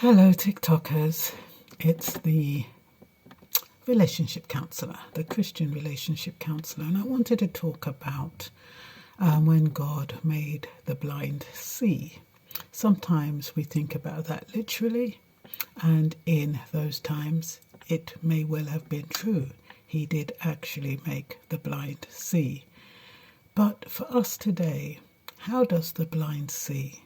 Hello TikTokers, it's the relationship counsellor, the Christian Relationship Counsellor, and I wanted to talk about when God made the blind see. Sometimes we think about that literally, and in those times it may well have been true. He did actually make the blind see. But for us today, how does the blind see?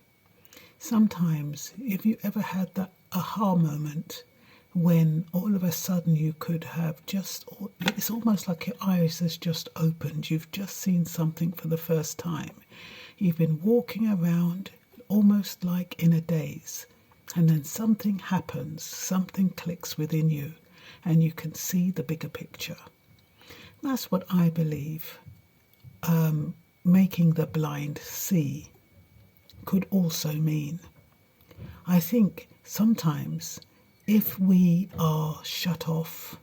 Sometimes, if you ever had that aha moment when all of a sudden you could have it's almost like your eyes has just opened. You've just seen something for the first time. You've been walking around almost like in a daze, and then something happens, something clicks within you, and you can see the bigger picture. That's what I believe making the blind see could also mean. I think sometimes if we are shut off,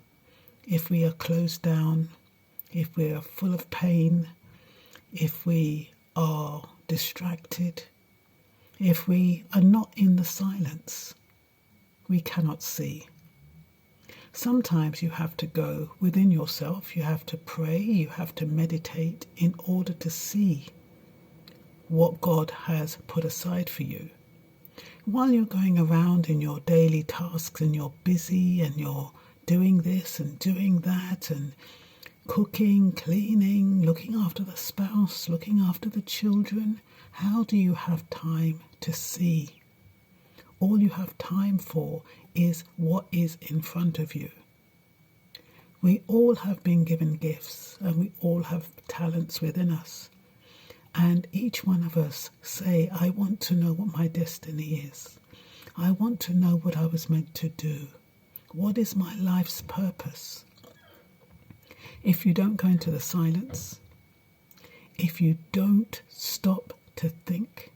if we are closed down, if we are full of pain, if we are distracted, if we are not in the silence, we cannot see. Sometimes you have to go within yourself, you have to pray, you have to meditate in order to see what God has put aside for you. While you're going around in your daily tasks and you're busy and you're doing this and doing that and cooking, cleaning, looking after the spouse, looking after the children, how do you have time to see? All you have time for is what is in front of you. We all have been given gifts and we all have talents within us. And each one of us say, I want to know what my destiny is. I want to know what I was meant to do. What is my life's purpose? If you don't go into the silence, if you don't stop to think,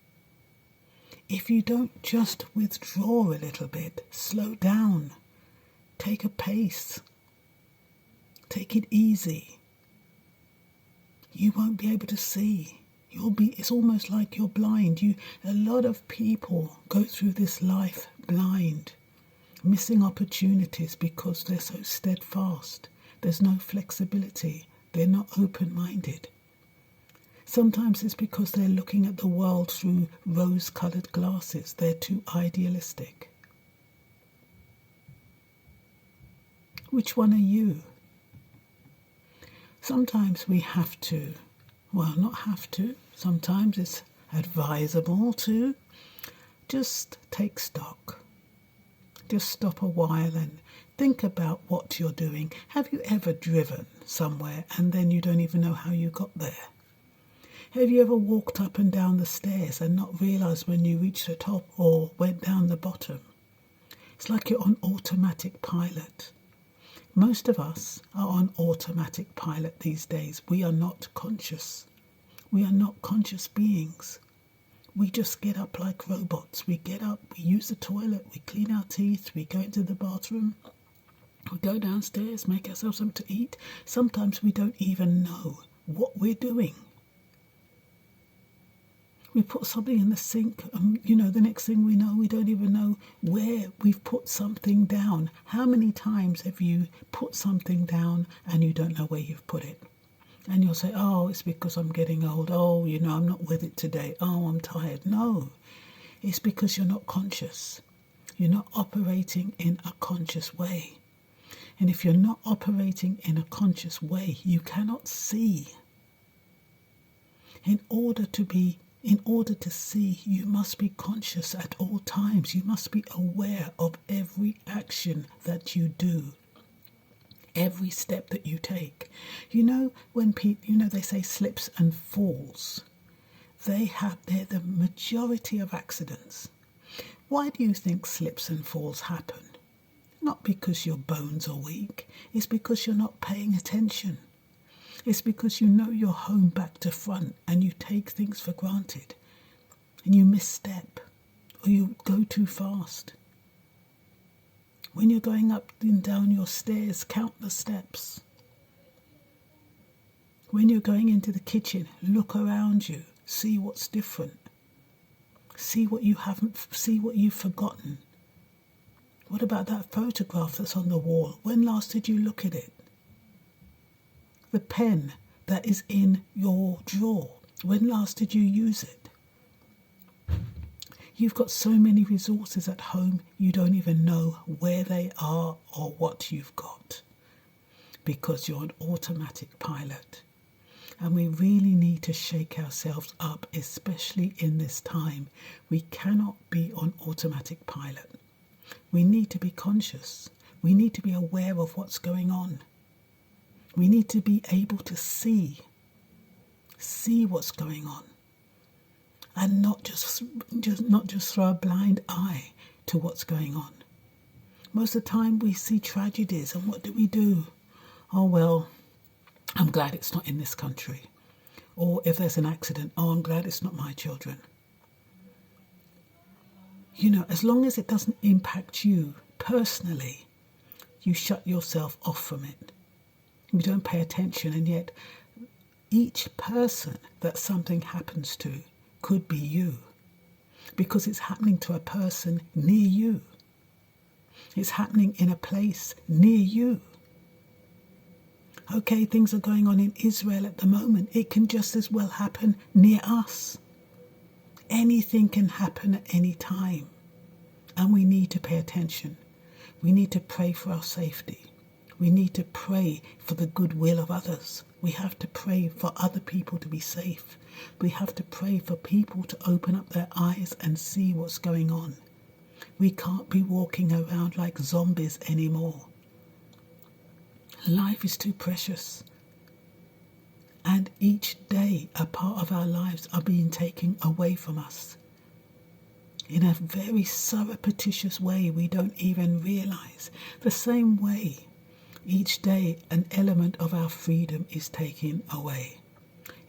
if you don't just withdraw a little bit, slow down, take a pace, take it easy, you won't be able to see. It's almost like you're blind. A lot of people go through this life blind, missing opportunities because they're so steadfast. There's no flexibility. They're not open-minded. Sometimes it's because they're looking at the world through rose-coloured glasses. They're too idealistic. Which one are you? Sometimes we have to, well, not have to, sometimes it's advisable to just take stock. Just stop a while and think about what you're doing. Have you ever driven somewhere and then you don't even know how you got there? Have you ever walked up and down the stairs and not realised when you reached the top or went down the bottom? It's like you're on automatic pilot. Most of us are on automatic pilot these days. We are not conscious. We are not conscious beings. We just get up like robots. We get up, we use the toilet, we clean our teeth, we go into the bathroom, we go downstairs, make ourselves something to eat. Sometimes we don't even know what we're doing. We put something in the sink and, the next thing we know, we don't even know where we've put something down. How many times have you put something down and you don't know where you've put it? And you'll say, oh, it's because I'm getting old. Oh, I'm not with it today. Oh, I'm tired. No, it's because you're not conscious. You're not operating in a conscious way. And if you're not operating in a conscious way, you cannot see. In order to see, you must be conscious at all times. You must be aware of every action that you do, every step that you take. When people, they say slips and falls, they're the majority of accidents. Why do you think slips and falls happen? Not because your bones are weak. It's because you're not paying attention. It's because you know your home back to front and you take things for granted and you misstep or you go too fast. When you're going up and down your stairs, count the steps. When you're going into the kitchen, look around you, see what's different. See what you've forgotten. What about that photograph that's on the wall? When last did you look at it? The pen that is in your drawer, when last did you use it? You've got so many resources at home, you don't even know where they are or what you've got, because you're on automatic pilot. And we really need to shake ourselves up, especially in this time. We cannot be on automatic pilot. We need to be conscious. We need to be aware of what's going on. We need to be able to see what's going on, and not just throw a blind eye to what's going on. Most of the time we see tragedies, and what do? Oh, well, I'm glad it's not in this country. Or if there's an accident, oh, I'm glad it's not my children. As long as it doesn't impact you personally, you shut yourself off from it. You don't pay attention, and yet each person that something happens to could be you, because it's happening to a person near you. It's happening in a place near you. Okay, things are going on in Israel at the moment. It can just as well happen near us. Anything can happen at any time, and we need to pay attention. We need to pray for our safety. We need to pray for the goodwill of others. We have to pray for other people to be safe. We have to pray for people to open up their eyes and see what's going on. We can't be walking around like zombies anymore. Life is too precious. And each day a part of our lives are being taken away from us. In a very surreptitious way we don't even realise. The same way each day an element of our freedom is taken away.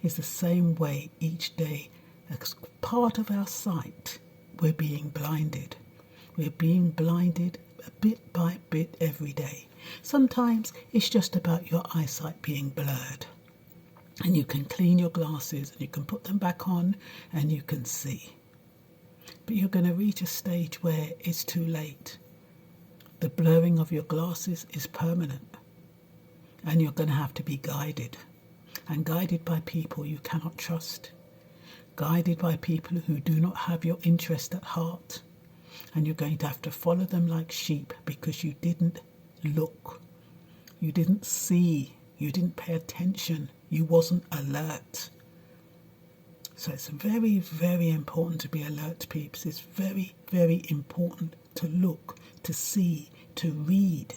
It's the same way each day as part of our sight we're being blinded. We're being blinded bit by bit every day. Sometimes it's just about your eyesight being blurred, and you can clean your glasses and you can put them back on and you can see. But you're going to reach a stage where it's too late. The blurring of your glasses is permanent, and you're going to have to be guided, and guided by people you cannot trust, guided by people who do not have your interest at heart, and you're going to have to follow them like sheep because you didn't look, you didn't see, you didn't pay attention, you wasn't alert. So it's very, very important to be alert, peeps. It's very, very important to look, to see, to read,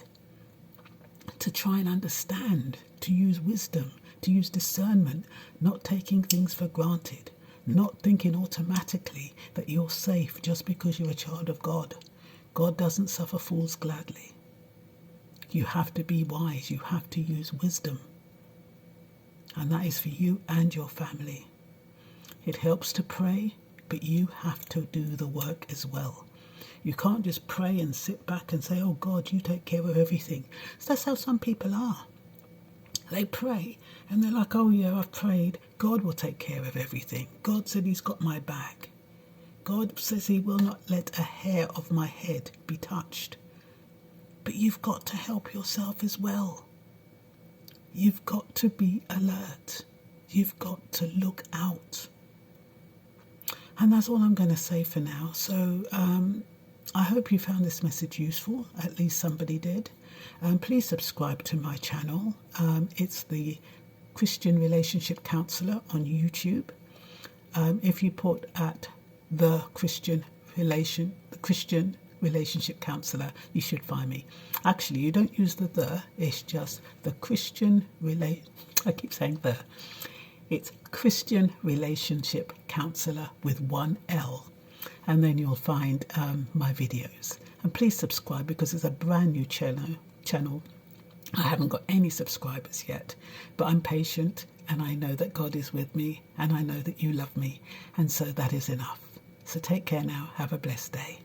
to try and understand, to use wisdom, to use discernment, not taking things for granted, not thinking automatically that you're safe just because you're a child of God. God doesn't suffer fools gladly. You have to be wise. You have to use wisdom. And that is for you and your family. It helps to pray, but you have to do the work as well. You can't just pray and sit back and say, oh God, you take care of everything. So that's how some people are. They pray and they're like, oh yeah, I've prayed. God will take care of everything. God said he's got my back. God says he will not let a hair of my head be touched. But you've got to help yourself as well. You've got to be alert. You've got to look out. And that's all I'm going to say for now. So I hope you found this message useful. At least somebody did. Please subscribe to my channel. It's the Christian Relationship Counsellor on YouTube. If you put at the Christian Relationship Counsellor, you should find me. Actually, you don't use the, it's just the I keep saying the. It's Christian Relationship Counsellor with one L. And then you'll find my videos. And please subscribe because it's a brand new channel. I haven't got any subscribers yet, but I'm patient and I know that God is with me and I know that you love me. And so that is enough. So take care now. Have a blessed day.